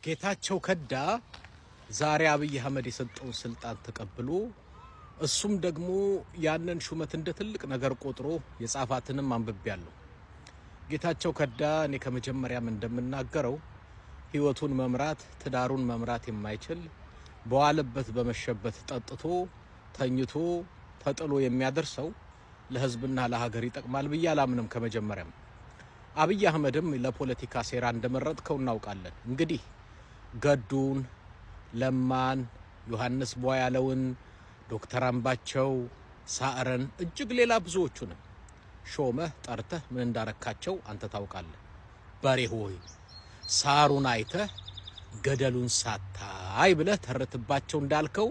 ጌታቸው ከዳ ዛሬ አብይ አህመድ የሰጠውን ስልጣን ተቀብሎ እሱም ደግሞ ያንን ሹመት እንደ ትልቅ ነገር ቆጥሮ የጻፋትንም አንብቤያለሁ። ጌታቸው ከዳ እኔ ከመጀመሪያም እንደምናገረው ህይወቱን መምራት ትዳሩን መምራት የማይችል በዋለበት በመሸበት ጠጥቶ ተኝቶ ተጥሎ የሚያደርሰው ለህዝብና ለሀገር ይጠቅማል ብዬ አላምንም። ከመጀመሪያም አብይ አህመድም ለፖለቲካ ሴራ እንደመረጥከው እናውቃለን። እንግዲህ ገዱን ለማን ዮሐንስ ቦያለውን ዶክተር አምባቸው ሳረን እጅግ ሌላ ብዙዎቹን ሾመህ ጠርተህ ምን እንዳረካቸው አንተ ታውቃለህ። በሬ ሆይ ሳሩን አይተህ ገደሉን ሳታይ ብለህ ተረትባቸው እንዳልከው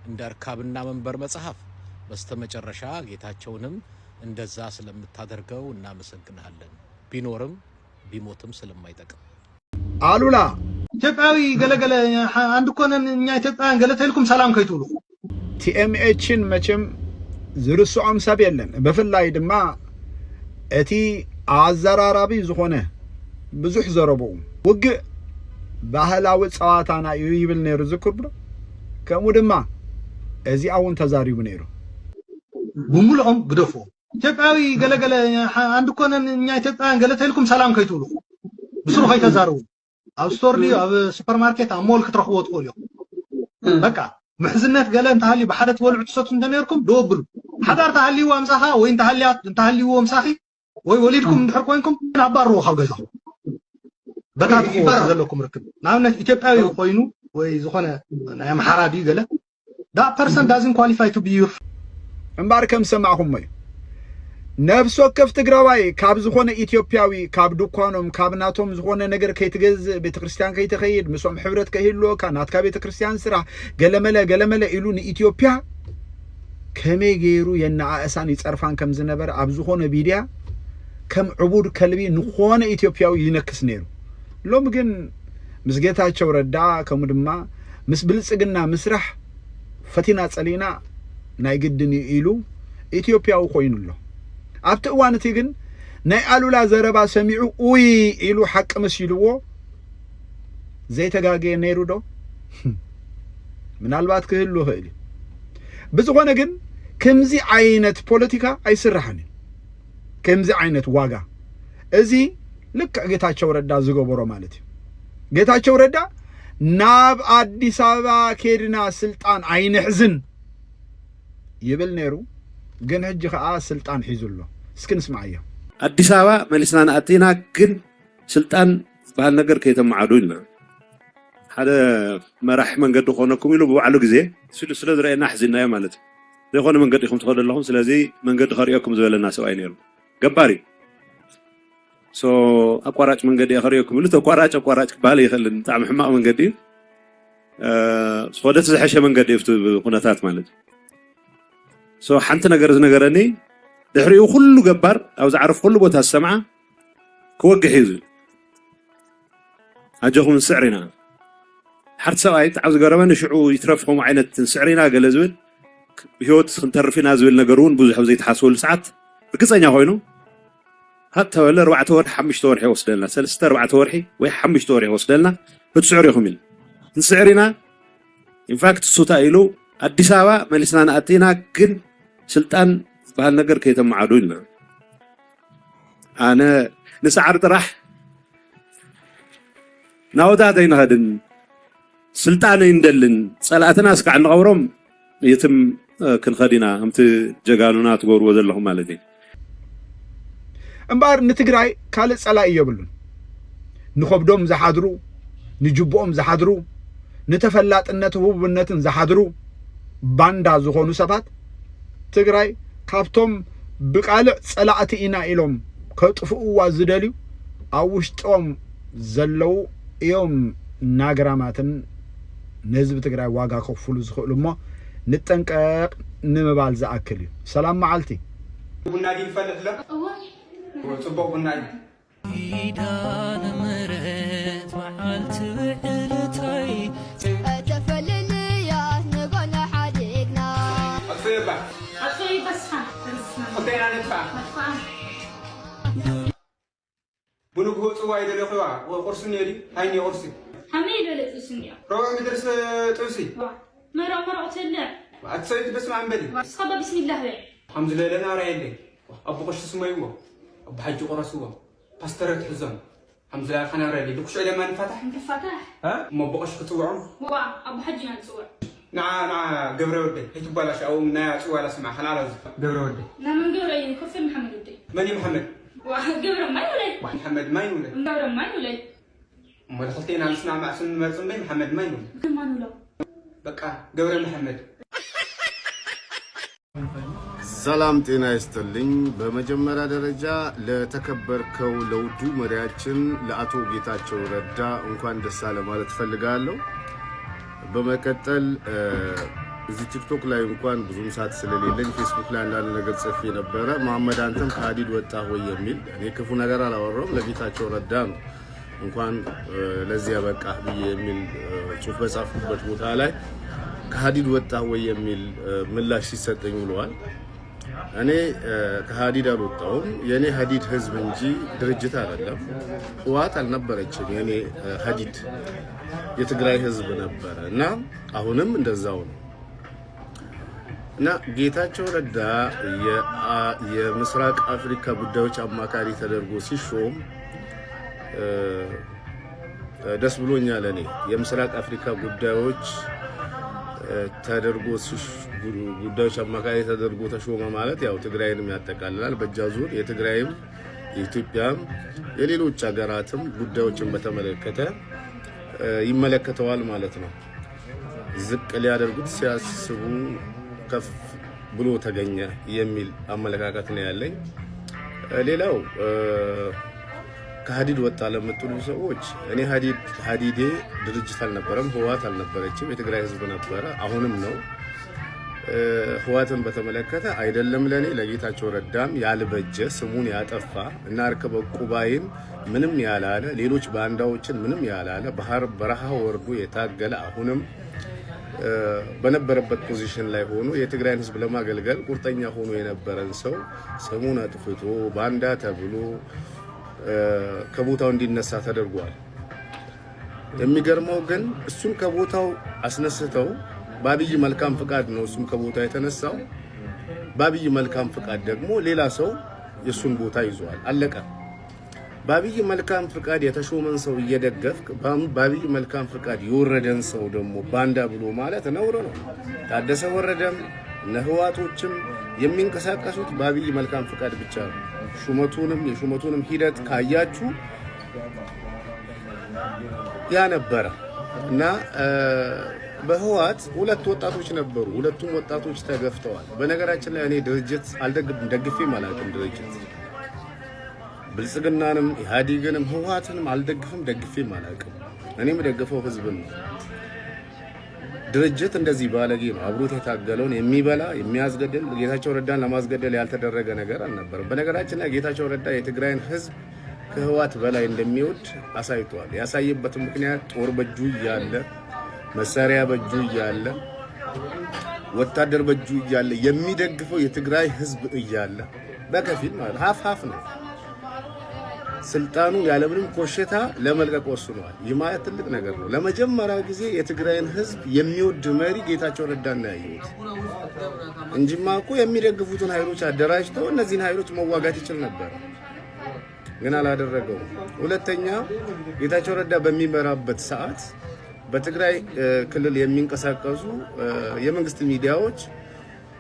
እንደ እርካብና መንበር መጽሐፍ በስተመጨረሻ ጌታቸውንም እንደዛ ስለምታደርገው እናመሰግናለን። ቢኖርም ቢሞትም ስለማይጠቅም አሉላ ኢትዮጵያዊ ገለገለ አንድ ኮነን እኛ ኢትዮጵያውያን ገለተልኩም ሰላም ከይቱሉ ቲኤምኤችን መቼም ዝርሱም ሰብ የለን በፍላይ ድማ እቲ አዘራራቢ ዝኾነ ብዙሕ ዘረበው ወግ ባህላዊ ጸዋታና ይብል ነይሩ ዝክር ብሎ ከምኡ ድማ እዚ አውን ተዛሪቡ ነይሩ ጉሙልኦም ግደፎ ኢትዮጵያዊ ገለገለ አንድ ኮነን እኛ ኢትዮጵያውያን ገለተልኩም ሰላም ከይቱሉ ብስሩ ከይተዛረቡ ኣብ ስቶር ዲ ኣብ ሱፐርማርኬት ኣብ ሞል ክትረኽቦ ትኽእሉ በቃ محزنات قال انت هالي بحدث ولع تصوت انت نيركم دوبل حضرت هالي وامساها وين تهلي وامساخي وي وليدكم دحر كوينكم نعبروا خاو غزا بتاعت زلكم ركب نعمنا ኢትዮጵያዊ ኮይኑ ወይ ዝኾነ ናይ አምሓራ ዲ ገለ that person doesn't qualify to be your እምባርከም ሰማኹም ወይ ነፍስ ወከፍ ትግራዋይ ካብ ዝኾነ ኢትዮጵያዊ ካብ ዱኳኖም ካብ ናቶም ዝኾነ ነገር ከይትገዝ ቤተክርስቲያን ከይተኸይድ ምሶም ሕብረት ከይህሎ ካናትካ ቤተክርስቲያን ስራ ገለመለ ኢሉ ንኢትዮጵያ ከመይ ገይሩ የናአእሳን ይጸርፋን ከም ዝነበረ ኣብ ዝኾነ ቢድያ ከም ዕቡድ ከልቢ ንኾነ ኢትዮጵያዊ ይነክስ ነይሩ ሎም ግን ምስ ጌታቸው ረዳ ከም ድማ ምስ ብልጽግና ምስራሕ ፈቲና ጸሊና ናይ ግድን ኢሉ ኢትዮጵያዊ ኮይኑሎ ኣብቲ እዋንቲ ግን ናይ አሉላ ዘረባ ሰሚዑ ኡይ ኢሉ ሓቅ መስይልዎ ዘይተጋገየ ነይሩ ዶ ምናልባት ክህሉ ኸይሊ ብዝኾነ ግን ከምዚ ዓይነት ፖለቲካ ኣይስራሕን ከምዚ ዓይነት ዋጋ እዚ ልክ ጌታቸው ረዳ ዝገበሮ ማለት እዩ ጌታቸው ረዳ ናብ አዲስ አበባ ከድና ስልጣን አይንሕዝን ይብል ነይሩ ግን ሕጂ ኸዓ ስልጣን ሒዙሎ እስኪ ንስማዕያ አዲስ አበባ መልስና ናአቲና ግን ስልጣን ባል ነገር ከይተማዓዱ ኢልና ሓደ መራሒ መንገዲ ኾነኩም ኢሉ በባዕሉ ግዜ ስለ ዝረአየና ሕዚናዮ ማለት ዘይኾነ መንገዲ ኢኹም ትኸዱ ኣለኹም ስለዚ መንገዲ ኸሪኦኩም ዝበለና ሰብኣይ ነይሩ ገባሪ ሶ አቋራጭ መንገዲ ኸሪኦኩም ኢሉ ተቋራጭ ክባል ይኽእል ብጣዕሚ ሕማቕ መንገዲ ወደ ተዝሐሸ መንገዲ ይፍቱ ኩነታት ማለት ሶ ሓንቲ ነገር ዝነገረኒ ድሕሪኡ ኩሉ ገባር ኣብ ዝዓርፍ ኩሉ ቦታ ሰምዓ ክወግሕ እዩ ዝብል ኣጀኹም ስዕሪና ሓርቲ ሰብኣይ ኣብ ዝገረመኒ ሽዑ ይትረፍኹም ዓይነት ስዕሪና ገለ ዝብል ህይወት ክንተርፊና ዝብል ነገር እውን ብዙሕ ኣብ ዘይተሓስበሉ ሰዓት ርግፀኛ ኮይኑ ሃታ ወለ 4 ወርሒ 5 ወርሒ ወስደልና 3 4 ወርሒ ወይ 5 ወርሒ ወስደልና ክትስዕሩ ኢኹም ኢሉ ንስዕሪና ኢንፋክት ሱታ ኢሉ አዲስ አበባ መልስና ናአቲና ግን ስልጣን ባል ነገር ከይተማዓዱ ኢልና ኣነ ንሰዓር ጥራሕ ናውታት ኣይንኸድን ስልጣን ይንደልን ጸላእትና እስካዕ ንቐብሮም የትም ክንኸዲና ከምቲ ጀጋኑና ትገብርዎ ዘለኹም ማለት እዩ እምበር ንትግራይ ካልእ ጸላእ የብሉን ንኸብዶም ዝሓድሩ ንጅቦኦም ዝሓድሩ ንተፈላጥነት ውብነትን ዝሓድሩ ባንዳ ዝኾኑ ሰባት ትግራይ ካብቶም ብቃልዕ ጸላእቲ ኢና ኢሎም ከጥፍኡዋ ዝደልዩ ኣብ ውሽጦም ዘለው እዮም ናግራማትን ንህዝቢ ትግራይ ዋጋ ከፍሉ ዝኽእሉ እሞ ንጠንቀቕ ንምባል ዝኣክል እዩ ሰላም መዓልቲ ቡና ዲ ይፈልጥ ለ ጽቡቕ ቡና ኢዳን ምረት መዓልቲ ዕልታይ بنو قوت وايد الأخوة وقرصني لي هاي قرصي حميد ولا تسمية روح مدرس توسي مرة تلا أتسويت بس ما عم بدي صبا بسم الله بي الحمد لله لنا رايلي أبو قش اسمه يوه أبو حج قرصوه باسترت حزام الحمد لله خنا رايلي دوك شو لما نفتح ها ما بقش كتوعهم أبو حج نتوع نعم قبر ودي هيك بلاش أو منا ولا سمع خنا على قبر ودي نعم من قبر أيه كفر محمد ودي مني محمد قبر ما يولي محمد ما يولي قبر ما يولي ما دخلتين على سمع مع سن مرزم بي محمد ما يولي كمان ولا بقى قبر محمد ሰላም ጤና ይስጥልኝ። በመጀመሪያ ደረጃ ለተከበርከው ለውዱ መሪያችን ለአቶ ጌታቸው ረዳ እንኳን ደስ አለ ማለት ፈልጋለሁ። በመቀጠል እዚህ ቲክቶክ ላይ እንኳን ብዙም ሰዓት ስለሌለኝ ፌስቡክ ላይ አንዳንድ ነገር ጽፌ ነበረ። መሐመድ አንተም ከሀዲድ ወጣ ወይ የሚል እኔ ክፉ ነገር አላወራውም። ለጌታቸው ረዳ ነው እንኳን ለዚያ በቃ ብዬ የሚል ጽሁፍ በጻፍኩበት ቦታ ላይ ከሀዲድ ወጣ ወይ የሚል ምላሽ ሲሰጠኝ ብለዋል። እኔ ከሀዲድ አልወጣሁም። የኔ ሀዲድ ህዝብ እንጂ ድርጅት አይደለም። ህወሓት አልነበረችም። የኔ ሀዲድ የትግራይ ህዝብ ነበረ እና አሁንም እንደዛው ነው እና ጌታቸው ረዳ የምስራቅ አፍሪካ ጉዳዮች አማካሪ ተደርጎ ሲሾም ደስ ብሎኛል። እኔ የምስራቅ አፍሪካ ጉዳዮች ጉዳዮች አማካሪ ተደርጎ ተሾመ ማለት ያው ትግራይንም ያጠቃልላል። በእጃ ዙር የትግራይም የኢትዮጵያም የሌሎች ሀገራትም ጉዳዮችን በተመለከተ ይመለከተዋል ማለት ነው። ዝቅ ሊያደርጉት ሲያስቡ ከፍ ብሎ ተገኘ የሚል አመለካከት ነው ያለኝ። ሌላው ከሀዲድ ወጣ ለምትሉ ሰዎች እኔ ሀዲዴ ድርጅት አልነበረም፣ ህወሓት አልነበረችም፣ የትግራይ ህዝብ ነበረ፣ አሁንም ነው። ህወሓትን በተመለከተ አይደለም ለኔ ለጌታቸው ረዳም ያልበጀ ስሙን ያጠፋ እና እርክበ ቁባይን ምንም ያላለ ሌሎች ባንዳዎችን ምንም ያላለ ባህር በረሃ ወርዶ የታገለ አሁንም በነበረበት ፖዚሽን ላይ ሆኖ የትግራይን ህዝብ ለማገልገል ቁርጠኛ ሆኖ የነበረን ሰው ስሙን አጥፍቶ ባንዳ ተብሎ ከቦታው እንዲነሳ ተደርጓል። የሚገርመው ግን እሱን ከቦታው አስነስተው ባብይ መልካም ፍቃድ ነው እሱም ከቦታው የተነሳው። ባብይ መልካም ፍቃድ ደግሞ ሌላ ሰው የሱን ቦታ ይዟል። አለቀ። ባብይ መልካም ፍቃድ የተሾመን ሰው እየደገፍክ ባብይ መልካም ፍቃድ የወረደን ሰው ደግሞ ባንዳ ብሎ ማለት ነውር ነው። ታደሰ ወረደም ነህዋቶችም የሚንቀሳቀሱት ባብይ መልካም ፍቃድ ብቻ ነው። የሹመቱንም ሂደት ካያችሁ ያ ነበረ እና በህወሓት ሁለት ወጣቶች ነበሩ። ሁለቱም ወጣቶች ተገፍተዋል። በነገራችን ላይ እኔ ድርጅት አልደግፍም፣ ደግፌም አላውቅም። ድርጅት ብልጽግናንም ኢህአዴግንም ህወሓትንም አልደግፍም፣ ደግፌም አላውቅም። እኔም የምደግፈው ህዝብን ነው። ድርጅት እንደዚህ ባለጌ ነው። አብሮት የታገለውን የሚበላ የሚያስገድል። ጌታቸው ረዳን ለማስገደል ያልተደረገ ነገር አልነበረም። በነገራችን ላይ ጌታቸው ረዳ የትግራይን ህዝብ ከህወሓት በላይ እንደሚወድ አሳይቷል። ያሳየበትም ምክንያት ጦር በእጁ እያለ መሳሪያ በእጁ እያለ ወታደር በእጁ እያለ የሚደግፈው የትግራይ ህዝብ እያለ በከፊል ማለት ሀፍ ነው ስልጣኑ ያለምንም ኮሽታ ለመልቀቅ ወስኗል። ይህ ማለት ትልቅ ነገር ነው። ለመጀመሪያ ጊዜ የትግራይን ህዝብ የሚወድ መሪ ጌታቸው ረዳን ነው ያየሁት እንጂማ እኮ የሚደግፉትን ኃይሎች አደራጅተው እነዚህን ኃይሎች መዋጋት ይችል ነበር፣ ግን አላደረገውም። ሁለተኛ ጌታቸው ረዳ በሚመራበት ሰዓት በትግራይ ክልል የሚንቀሳቀሱ የመንግስት ሚዲያዎች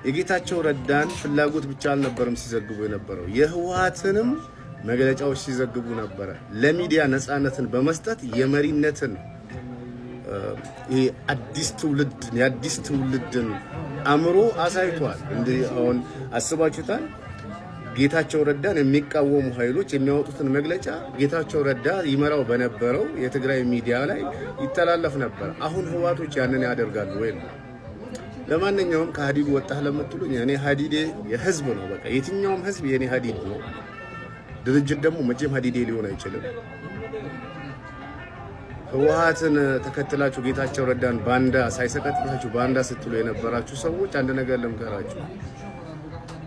የጌታቸው ረዳን ፍላጎት ብቻ አልነበረም ሲዘግቡ የነበረው የህወሓትንም መግለጫዎች ሲዘግቡ ነበረ። ለሚዲያ ነፃነትን በመስጠት የመሪነትን የአዲስ ትውልድን አእምሮ አሳይቷል። እንዲህ አሁን አስባችሁታል? ጌታቸው ረዳን የሚቃወሙ ኃይሎች የሚያወጡትን መግለጫ ጌታቸው ረዳ ይመራው በነበረው የትግራይ ሚዲያ ላይ ይተላለፍ ነበር። አሁን ህወሓቶች ያንን ያደርጋሉ ወይ ነው? ለማንኛውም ከሀዲድ ወጣህ ለምትሉኝ እኔ ሀዲዴ የህዝብ ነው። በቃ የትኛውም ህዝብ የኔ ሀዲድ ነው። ድርጅት ደግሞ መቼም ሀዲዴ ሊሆን አይችልም። ህወሓትን ተከትላችሁ ጌታቸው ረዳን ባንዳ ሳይሰቀጥላችሁ ባንዳ ስትሉ የነበራችሁ ሰዎች አንድ ነገር ልምከራችሁ።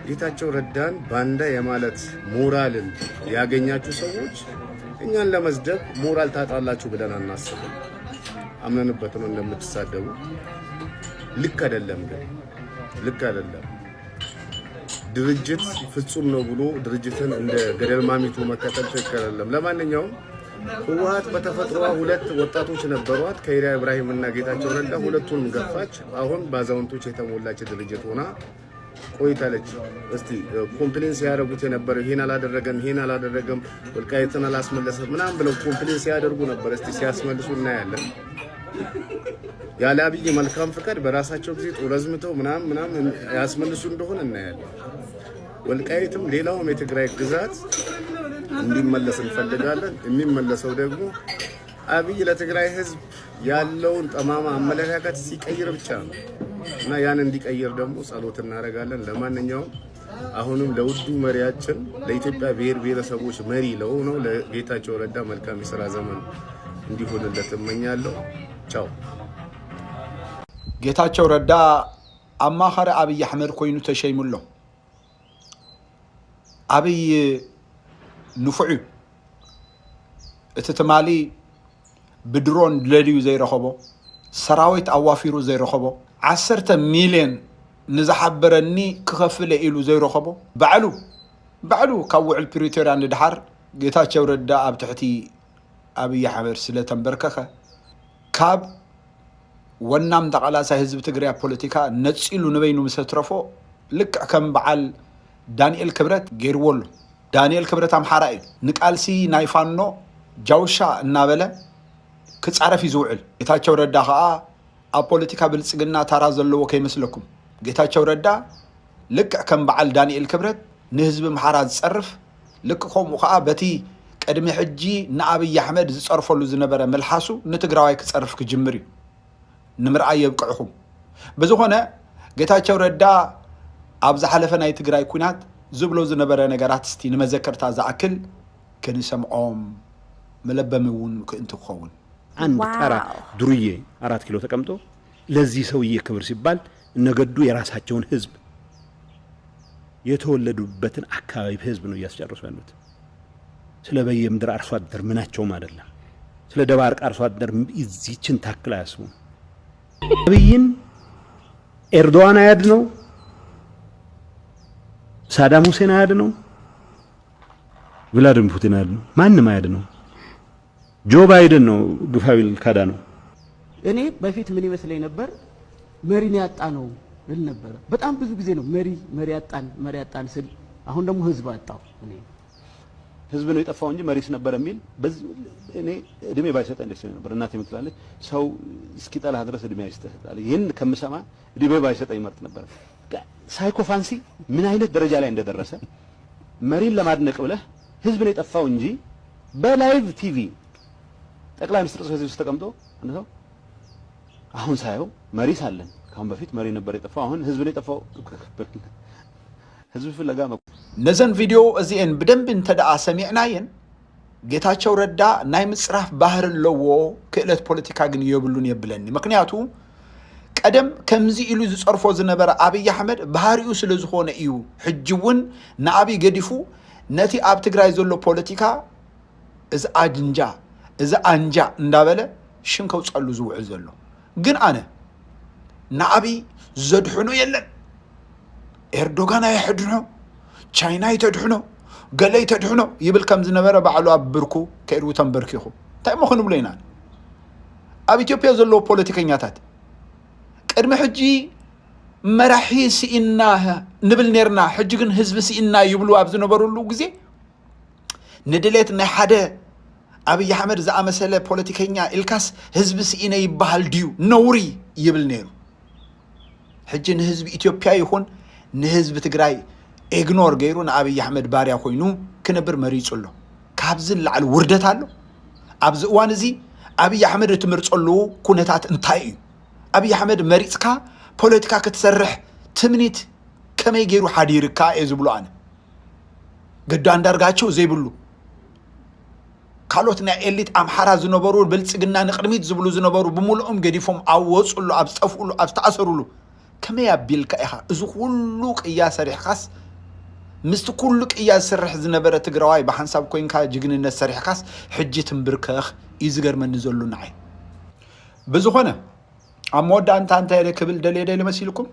ጌታቸው ረዳን ባንዳ የማለት ሞራልን ያገኛችሁ ሰዎች እኛን ለመስደብ ሞራል ታጣላችሁ ብለን አናስብም። አምነንበት ነው እንደምትሳደቡ። ልክ አይደለም ግን ልክ አይደለም። ድርጅት ፍጹም ነው ብሎ ድርጅትን እንደ ገደል ማሚቱ መከተል ትክክል አይደለም። ለማንኛውም ህወሓት በተፈጥሯ ሁለት ወጣቶች ነበሯት፣ ከይሪያ ኢብራሂም እና ጌታቸው ረዳ። ሁለቱንም ገፋች። አሁን ባዛውንቶች የተሞላች ድርጅት ሆና ቆይታለች። እስቲ ኮምፕሌንስ ያደርጉት የነበረው ይሄን አላደረገም ወልቃይትን አላስመለሰም ምናምን ብለው ኮምፕሌንስ ያደርጉ ነበር። እስቲ ሲያስመልሱ እናያለን። ያለ አብይ መልካም ፍቃድ በራሳቸው ጊዜ ጦር አዝምተው ምናምን ያስመልሱ እንደሆነ እናያለን። ወልቃይትም ሌላውም የትግራይ ግዛት እንዲመለስ እንፈልጋለን። የሚመለሰው ደግሞ አብይ ለትግራይ ህዝብ ያለውን ጠማማ አመለካከት ሲቀይር ብቻ ነው እና ያን እንዲቀይር ደግሞ ጸሎት እናደርጋለን። ለማንኛውም አሁንም ለውዱ መሪያችን ለኢትዮጵያ ብሔር ብሔረሰቦች መሪ ለሆነው ለጌታቸው ረዳ መልካም የሥራ ዘመን እንዲሆንለት እመኛለሁ። ቻው። ጌታቸው ረዳ አማኻሪ አብይ አሕመድ ኮይኑ ተሸይሙሎ። አብይ ንፉዕ እቲ ትማሊ ብድሮን ለድዩ ዘይረኸቦ ሰራዊት ኣዋፊሩ ዘይረኸቦ 10 ሚልዮን ንዝሓበረኒ ክኸፍለ ኢሉ ዘይረኸቦ ባዕሉ ካብ ውዕል ፕሪቶርያ ንድሓር ጌታቸው ረዳ ኣብ ትሕቲ አብይ አሕመድ ስለተንበርከኸ ካብ ወናም ጠቕላሳይ ህዝቢ ትግራይ ፖለቲካ ነፂሉ ንበይኑ ምሰትረፎ ልክዕ ከም በዓል ዳንኤል ክብረት ገይርዎሎ። ዳንኤል ክብረት ኣምሓራ እዩ ንቃልሲ ናይ ፋኖ ጃውሻ እናበለ ክፃረፍ እዩ ዝውዕል። ጌታቸው ረዳ ከዓ ኣብ ፖለቲካ ብልፅግና ታራ ዘለዎ ከይመስለኩም። ጌታቸው ረዳ ልክዕ ከም በዓል ዳንኤል ክብረት ንህዝቢ ኣምሓራ ዝፀርፍ ልክዕ ከምኡ ከዓ በቲ ቅድሚ ሕጂ ንአብይ አሕመድ ዝፀርፈሉ ዝነበረ መልሓሱ ንትግራዋይ ክፀርፍ ክጅምር እዩ። ንምርኣይ የብቅዕኹም። ብዝኾነ ጌታቸው ረዳ ኣብ ዝሓለፈ ናይ ትግራይ ኩናት ዝብሎ ዝነበረ ነገራት እስቲ ንመዘከርታ ዝኣክል ክንሰምዖም መለበሚ እውን ክእንቲ ክኸውን። አንድ ተራ ዱርዬ 4 ኪሎ ተቀምጦ ለዚህ ሰውዬ ክብር ሲባል እነገዱ የራሳቸውን ህዝብ የተወለዱበትን አካባቢ ህዝብ ነው እያስጨርሱ ያሉት። ስለ በየምድር አርሶ አደር ምናቸውም አይደለም። ስለ ደባርቅ አርሶ አደር እዚችን ታክል አያስቡም። አብይን ኤርዶዋን አያድነው፣ ሳዳም ሁሴን አያድነው፣ ቭላድሚር ፑቲን አያድነው፣ ማንም አያድነው። ጆ ባይደን ነው ግፋዊል ካዳ ነው። እኔ በፊት ምን ይመስለኝ ነበር መሪን ያጣ ነው ብል ነበር። በጣም ብዙ ጊዜ ነው መሪ ያጣን ስል አሁን ደግሞ ህዝብ አጣው። እኔ ህዝብ ነው የጠፋው እንጂ መሪስ ነበር የሚል እኔ እድሜ ባይሰጠኝ ደስ ነበር። እናቴ ምትላለች ሰው እስኪጠላህ ድረስ እድሜ አይሰጥህ። ይሄን ከምሰማ እድሜ ባይሰጠኝ መርጥ ነበር። ሳይኮፋንሲ ምን አይነት ደረጃ ላይ እንደደረሰ መሪን ለማድነቅ ብለህ ህዝብ ነው የጠፋው እንጂ በላይቭ ቲቪ ጠቅላይ ሚኒስትር ጽሕፈት ቤት ተቀምጦ አንተው አሁን ሳየው መሪ ሳለን ካሁን በፊት መሪ ነበር የጠፋው አሁን ህዝብ ነው የጠፋው። ህዝብ ፍለጋ ነዘን ቪዲዮ እዚአን በደንብ እንተደኣ ሰሚዕናየን ጌታቸው ረዳ ናይ ምጽራፍ ባህር ኣለዎ ክእለት ፖለቲካ ግን የብሉን የብለኒ። ምክንያቱ ቀደም ከምዚ ኢሉ ዝጸርፎ ዝነበረ አብይ አሕመድ ባህሪኡ ስለ ዝኾነ እዩ ሕጅውን ንአብይ ገዲፉ ነቲ ኣብ ትግራይ ዘሎ ፖለቲካ እዚ አጅንጃ እዚ አንጃ እንዳበለ ሽም ከውጸሉ ዝውዕል ዘሎ። ግን አነ ንአብይ ዘድሕኖ የለን ኤርዶጋን አይሕድኖ ቻይና ይተድሕኖ ገለ ይተድሕኖ ይብል ከም ዝነበረ ባዕሉ ኣብ ብርኩ ከይዱ ተንበርኪኹ እንታይ መኹን ብሎ ኢና ኣብ ኢትዮጵያ ዘለዎ ፖለቲከኛታት ቅድሚ ሕጂ መራሒ ሲኢና ንብል ነርና ሕጂ ግን ህዝቢ ሲኢና ይብሉ ኣብ ዝነበሩሉ ግዜ ንድሌት ናይ ሓደ አብይ አሕመድ ዝኣመሰለ ፖለቲከኛ ኢልካስ ህዝቢ ሲኢነ ይበሃል ድዩ ነውሪ ይብል ነይሩ። ሕጂ ንህዝቢ ኢትዮጵያ ይኹን ንህዝቢ ትግራይ ኢግኖር ገይሩ ንአብይ አሕመድ ባርያ ኮይኑ ክነብር መሪጹ ኣሎ። ካብዚ ላዕሊ ውርደት ኣሎ። ኣብዚ እዋን እዚ አብይ አሕመድ እትመርጸሉ ኩነታት እንታይ እዩ? አብይ አሕመድ መሪጽካ ፖለቲካ ክትሰርሕ ትምኒት ከመይ ገይሩ ሓዲርካ እየ ዝብሎ ኣነ። ገዱ አንዳርጋቸው ዘይብሉ ካልኦት ናይ ኤሊት ኣምሓራ ዝነበሩ ብልጽግና ንቅድሚት ዝብሉ ዝነበሩ ብምሉኦም ገዲፎም ኣብ ወጹሉ ኣብ ዝጠፍኡሉ ኣብ ዝተኣሰሩሉ ከመይ ኣቢልካ ኢኻ እዚ ኩሉ ቅያስ ሰሪሕካስ ምስቲ ኩሉ ቅያስ ዝሰርሕ ዝነበረ ትግራዋይ ብሓንሳብ ኮይንካ ጅግንነት ሰሪሕካስ ሕጂ ትንብርከኽ እዩ ዝገርመኒ ዘሎ ንዓይ። بزخونه أمود أنت كبل دليل مسيلكم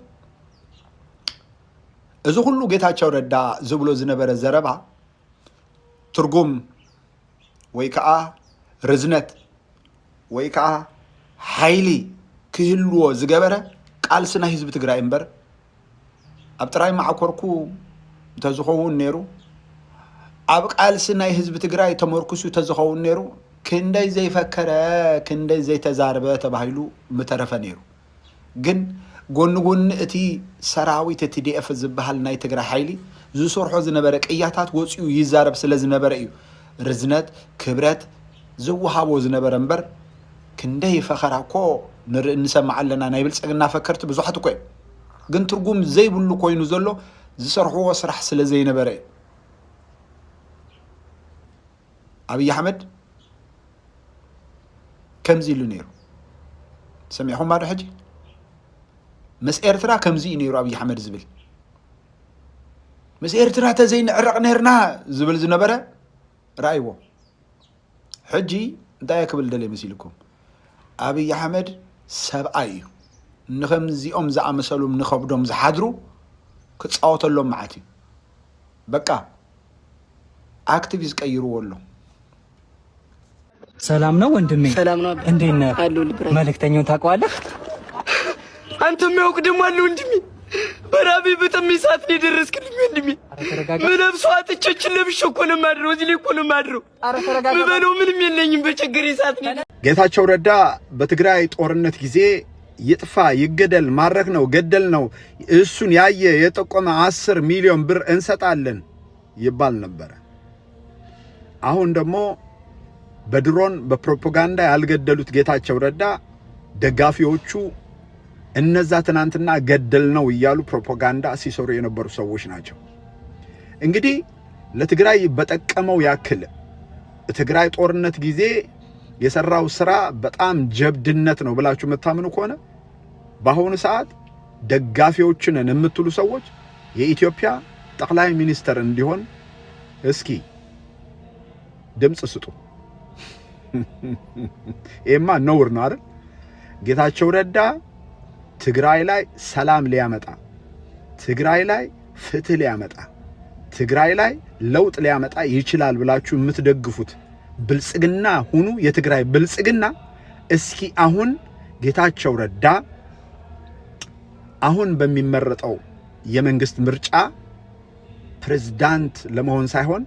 إذا كله جيتها ردا زبلو زنبر الزربع ترجم ويكا رزنت ويكا حيلي كهلو زجبره قال سنة حزب تجرا إمبر أبتراي مع كركو تزخون نيرو أبق قال سنة حزب تجرا تمركسو تزخون نيرو كندي زي فكره كندي زي تزاربه تبهيلو مترفه نيرو جن جون اتي سراوي تتدي اف زبحال ناي تجرا حيلي زو سرحو زنبره قياتات وصيو يزارب سلا زنبره ايو رزنت كبرت زو هابو زنبره امبر كندي فخراكو نسمع لنا ناي بلصقنا فكرت بزحت كوي جن ترجم زي بلو كوينو زلو زسرحو سرح سلا زي نبره ابي احمد كم زيلو نيرو سمعهم ما حجي مس إرترا كم زي نيرو أبي حمد زبل مس إرترا تزين عرق نيرنا زبل زنبرة رأيوه حجي دايا قبل دلي مسيلكم أبي حمد سبعي نخم زي زع مسلوم نخبدهم زحدرو كتصاوت لهم معاتي بقى أكتيفيست كيرو والله سلام نو وندمي سلام نو اندين مالك تانيون تاقوالك أنت ميوك دمالو وندمي برابي بتمي ساتني درسك لي وندمي من بسوات تشچل بشكون مادرو زي ليكون مادرو مبلو ምንም የለኝም በቸገሪ ሳትኒ ጌታቸው ረዳ በትግራይ ጦርነት ጊዜ ይጥፋ ይገደል ማረክ ነው ገደል ነው እሱን ያየ የጠቆመ 10 ሚሊዮን ብር እንሰጣለን ይባል ነበር አሁን ደግሞ በድሮን በፕሮፓጋንዳ ያልገደሉት ጌታቸው ረዳ ደጋፊዎቹ እነዛ ትናንትና ገደል ነው ይያሉ ፕሮፓጋንዳ ሲሰሩ የነበሩ ሰዎች ናቸው እንግዲህ ለትግራይ በጠቀመው ያክል ትግራይ ጦርነት ጊዜ የሰራው ስራ በጣም ጀብድነት ነው ብላችሁ መታመኑ ከሆነ በአሁኑ ሰዓት ደጋፊዎችን እንምትሉ ሰዎች የኢትዮጵያ ጠቅላይ ሚኒስተር እንዲሆን እስኪ ድምጽ ስጡ ኤማ ነውር ነው አይደል ጌታቸው ረዳ ትግራይ ላይ ሰላም ሊያመጣ ትግራይ ላይ ፍትህ ሊያመጣ ትግራይ ላይ ለውጥ ሊያመጣ ይችላል ብላችሁ የምትደግፉት ብልጽግና ሁኑ የትግራይ ብልጽግና እስኪ አሁን ጌታቸው ረዳ አሁን በሚመረጠው የመንግስት ምርጫ ፕሬዝዳንት ለመሆን ሳይሆን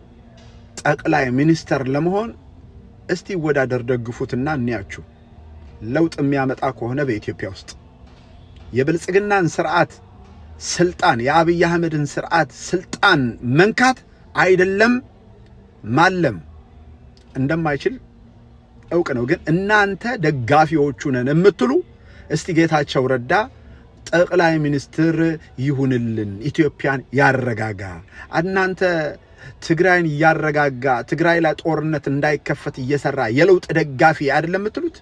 ጠቅላይ ሚኒስተር ለመሆን እስቲ ወዳደር ደግፉትና እንያችሁ ለውጥ የሚያመጣ ከሆነ በኢትዮጵያ ውስጥ የብልጽግናን ስርዓት ስልጣን የአብይ አህመድን ስርዓት ስልጣን መንካት አይደለም ማለም እንደማይችል እውቅ ነው ግን እናንተ ደጋፊዎቹ ነን የምትሉ እስቲ ጌታቸው ረዳ ጠቅላይ ሚኒስትር ይሁንልን ኢትዮጵያን ያረጋጋ እናንተ ትግራይን ያረጋጋ ትግራይ ላይ ጦርነት እንዳይከፈት እየሰራ የለውጥ ደጋፊ አይደለም የምትሉት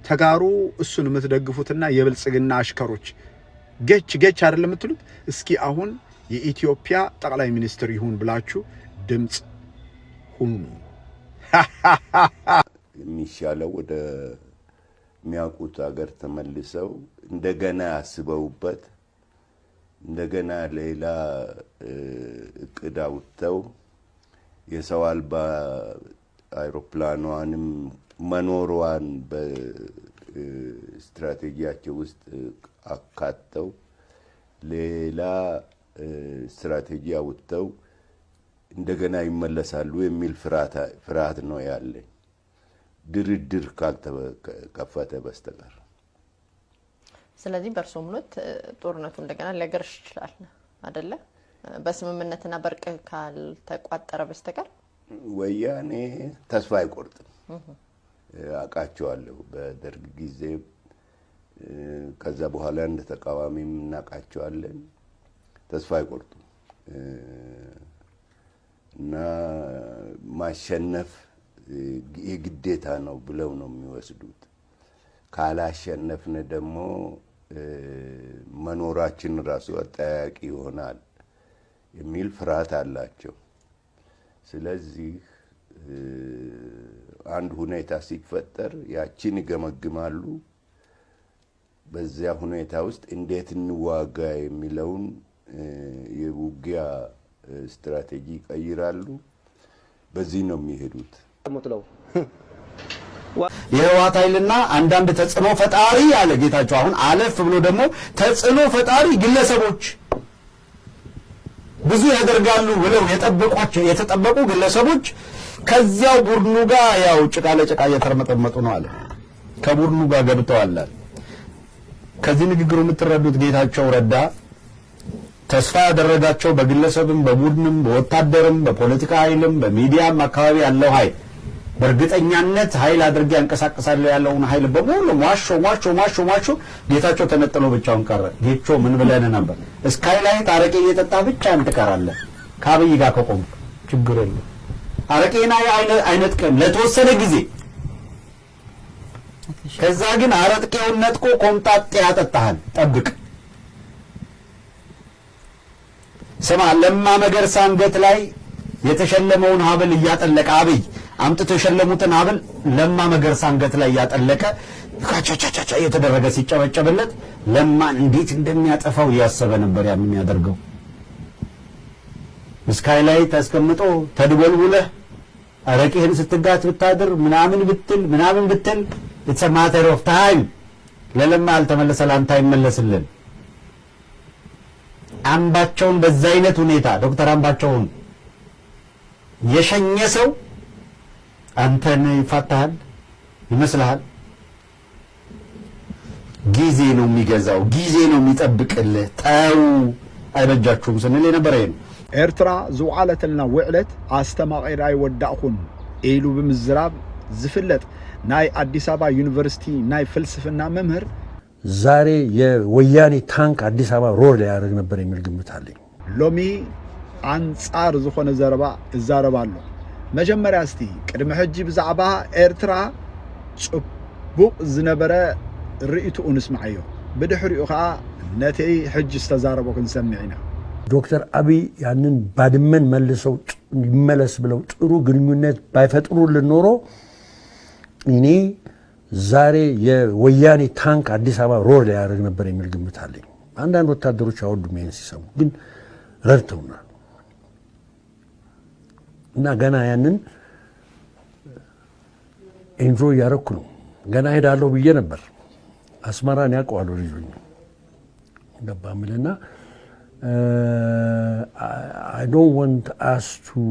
ተጋሩ እሱን የምትደግፉትና የብልጽግና አሽከሮች ገች አይደለም የምትሉት እስኪ አሁን የኢትዮጵያ ጠቅላይ ሚኒስትር ይሁን ብላችሁ ድምጽ ሁኑ የሚሻለው ወደ ሚያውቁት ሀገር ተመልሰው እንደገና ያስበውበት እንደገና ሌላ እቅድ አውጥተው የሰው አልባ አይሮፕላኗንም መኖሯን በስትራቴጂያቸው ውስጥ አካተው ሌላ ስትራቴጂ አውጥተው እንደገና ይመለሳሉ የሚል ፍርሃት ነው ያለኝ ድርድር ካልተከፈተ በስተቀር ስለዚህ በርሶምኖት ጦርነቱ እንደገና ሊያገርሽ ይችላል አይደለ በስምምነትና በርቅ ካልተቋጠረ በስተቀር ወያኔ ተስፋ አይቆርጥም አቃቸዋለሁ በደርግ ጊዜ ከዛ በኋላ እንደ ተቃዋሚም እናቃቸዋለን ተስፋ አይቆርጡም እና ማሸነፍ የግዴታ ነው ብለው ነው የሚወስዱት ካላሸነፍነ ደግሞ መኖራችን ራሱ አጠያቂ ይሆናል የሚል ፍርሃት አላቸው ስለዚህ አንድ ሁኔታ ሲፈጠር ያችን ይገመግማሉ። በዚያ ሁኔታ ውስጥ እንዴት እንዋጋ የሚለውን የውጊያ ስትራቴጂ ይቀይራሉ። በዚህ ነው የሚሄዱት። የህወሓት ኃይልና አንዳንድ ተጽዕኖ ፈጣሪ ያለ ጌታቸው አሁን አለፍ ብሎ ደግሞ ተጽዕኖ ፈጣሪ ግለሰቦች ብዙ ያደርጋሉ ብለው የተጠበቁ ግለሰቦች ከዚያው ቡድኑ ጋር ያው ጭቃ ለጭቃ እየተርመጠመጡ ነው አለ። ከቡድኑ ጋር ገብተዋል። ከዚህ ንግግሩ የምትረዱት ጌታቸው ረዳ ተስፋ ያደረጋቸው በግለሰብም በቡድንም በወታደርም በፖለቲካ ኃይልም በሚዲያም አካባቢ ያለው ኃይል በእርግጠኛነት ኃይል አድርጌ ያንቀሳቀሳለሁ ያለውን ኃይል በሙሉ ማሾ ጌታቸው ተነጥሎ ብቻውን ቀረ። ጌቾ ምን ብለን ነበር? ስካይላይት አረቄ እየጠጣ ብቻ እንትቀራለህ። ከአብይ ጋር ከቆም ችግር የለም። አረቄና አይነት ቀን ለተወሰነ ጊዜ ከዛ ግን አረቄውን ነጥቆ ቆምጣጤ ያጠጣሃል። ጠብቅ። ስማ፣ ለማ መገርሳ አንገት ላይ የተሸለመውን ሀብል እያጠለቀ አብይ አምጥቶ የሸለሙትን ሀብል ለማ መገርሳ አንገት ላይ እያጠለቀ ካቻቻቻ እየተደረገ ሲጨበጨብለት ለማን እንዴት እንደሚያጠፋው እያሰበ ነበር የሚያደርገው። ስካይላይት አስቀምጦ ተድበልቡለህ አረቄህን ስትጋት ብታድር ምናምን ብትል it's a matter of time። ለለማ አልተመለሰ ላንተ አይመለስልን። አምባቸውን በዛ አይነት ሁኔታ ዶክተር አምባቸውን የሸኘ ሰው አንተን ይፋታል ይመስልሃል? ጊዜ ነው የሚገዛው፣ ጊዜ ነው የሚጠብቅልህ። ተው አይበጃችሁም ስንል የነበረ ይሄ ነው። ኤርትራ ዝውዓለተልና ውዕለት አስተማቂራ ይወዳእኹን ኢሉ ብምዝራብ ዝፍለጥ ናይ አዲስ አበባ ዩኒቨርሲቲ ናይ ፍልስፍና መምህር ዛሬ የወያኔ ታንክ አዲስ አበባ ሮድ ያደርግ ነበር የሚል ግምት አለኝ። ሎሚ አንጻር ዝኾነ ዘረባ እዛረባለሁ። መጀመሪያ እስቲ ቅድመ ሕጂ ብዛዕባ ኤርትራ ጽቡቕ ዝነበረ ርእይቱ እንስማዕዮ፣ ብድሕሪኡ ከዓ ነቲ ሕጂ ዝተዛረቦ ክንሰምዕ ኢና። ዶክተር አብይ ያንን ባድመን መልሰው ይመለስ ብለው ጥሩ ግንኙነት ባይፈጥሩልን ኖሮ እኔ ዛሬ የወያኔ ታንክ አዲስ አበባ ሮድ ያደርግ ነበር የሚል ግምት አለኝ። አንዳንድ ወታደሮች አወዱም ይሄን ሲሰሙ፣ ግን ረድተውናል እና ገና ያንን ኢንጆይ ያደረኩ ነው። ገና ሄዳለሁ ብዬ ነበር። አስመራን ያውቀዋለሁ ልጁኝ ገባ ምልና I don't want us to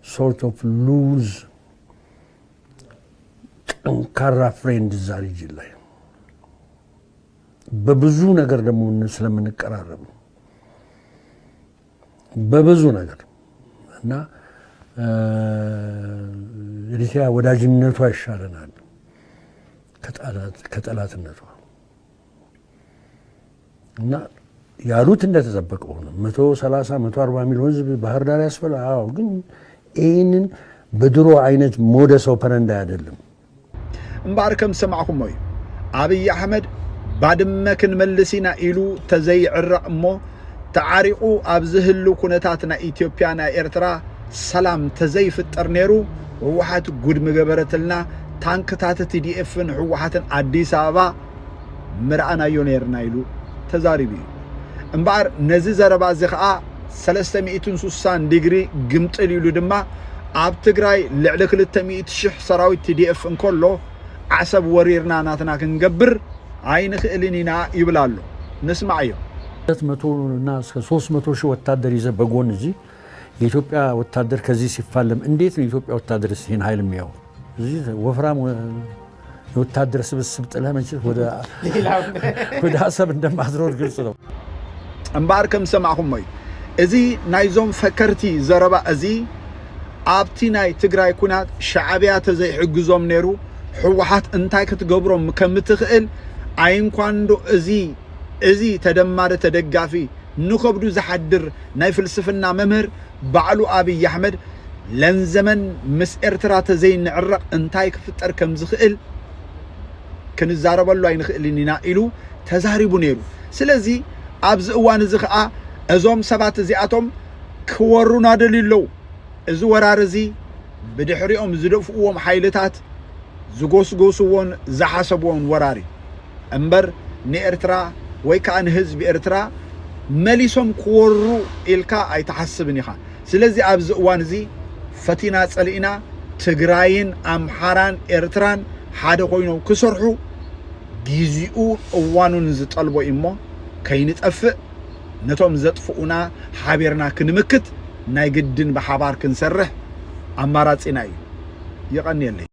sort of lose ጠንካራ ፍሬንድ እዛ ሪጅን ላይ በብዙ ነገር ደግሞ ስለምንቀራረብ በብዙ ነገር እና ኤርትራ ወዳጅነቷ ይሻለናል ከጠላትነቷ እና ያሉት እንደተጠበቀ ሆነ። 130 140 ሚሊዮን ህዝብ ባህር ዳር ያስፈላ። አዎ፣ ግን ይህንን በድሮ አይነት ሞደስ ኦፐረንዳ አይደለም። እምባር ከም ሰማዕኩም ወይ አብይ አሕመድ ባድመ ክንመልሲና ኢሉ ተዘይዕረቕ እሞ ተዓሪቑ ኣብ ዝህሉ ኩነታት ናይ ኢትዮጵያ ናይ ኤርትራ ሰላም ተዘይፍጠር ነይሩ ህወሓት ጉድ ምገበረትልና ታንክታት ቲዲኤፍን ህወሓትን አዲስ አበባ ምርአናዮ ነርና ኢሉ ተዛሪቡ እዩ። እምባር ነዚ ዘረባ እዚ ከዓ 360 ዲግሪ ግምጥል ኢሉ ድማ ኣብ ትግራይ ልዕሊ 200,000 ሰራዊት ቲዲኤፍ እንከሎ ዓሰብ ወሪርና ናትና ክንገብር አይንኽእልን ኢና ይብላሉ። ንስማዕ እዮም። 200 እና 300 ሺህ ወታደር ይዘ በጎን እዚ የኢትዮጵያ ወታደር ከዚህ ሲፋለም እንዴት ነው የኢትዮጵያ ወታደር ይህን ኃይል የሚያው? እዚህ ወፍራም የወታደር ስብስብ ጥለህ መቼስ ወደ አሰብ እንደማዝሮር ግልጽ ነው። እምባር ከም ሰማዕኩም ወይ እዚ ናይዞም ፈከርቲ ዘረባ እዚ ኣብቲ ናይ ትግራይ ኩናት ሻዕብያ ተዘይሕግዞም ነይሩ ህወሓት እንታይ ክትገብሮም ከም ትኽእል አይንኳንዶ እዚ ተደማሪ ተደጋፊ ንከብዱ ዝሓድር ናይ ፍልስፍና መምህር ባዕሉ አብይ አሕመድ ለንዘመን ምስ ኤርትራ ተዘይንዕረቕ እንታይ ክፍጠር ከም ዝኽእል ክንዛረበሉ አይንኽእልን ኢና ኢሉ ተዛሪቡ ነይሩ። ስለዚ ኣብዚ እዋን እዚ ከዓ እዞም ሰባት እዚኣቶም ክወሩና ደልዩ ኣለዉ። እዚ ወራር እዚ بدحريهم زدفقوهم حيلتات زغوسغوسون زحسبون وراري أمبر نيرترا ويكان حزب إرترا مليسهم كورو إلكا أي تحسبني خا سلازي أبز وانزي فتينا صلينا تግራይን አምሓራን ኤርትራን ሓደ ኮይኖም ክሰርሑ ግዚኡ እዋኑን ዝጠልቦ እሞ ከይንጠፍእ ነቶም ዘጥፍኡና ሓቢርና ክንምክት ናይ ግድን በሓባር ክንሰርሕ ኣማራጺና እዩ ይቐኒየለይ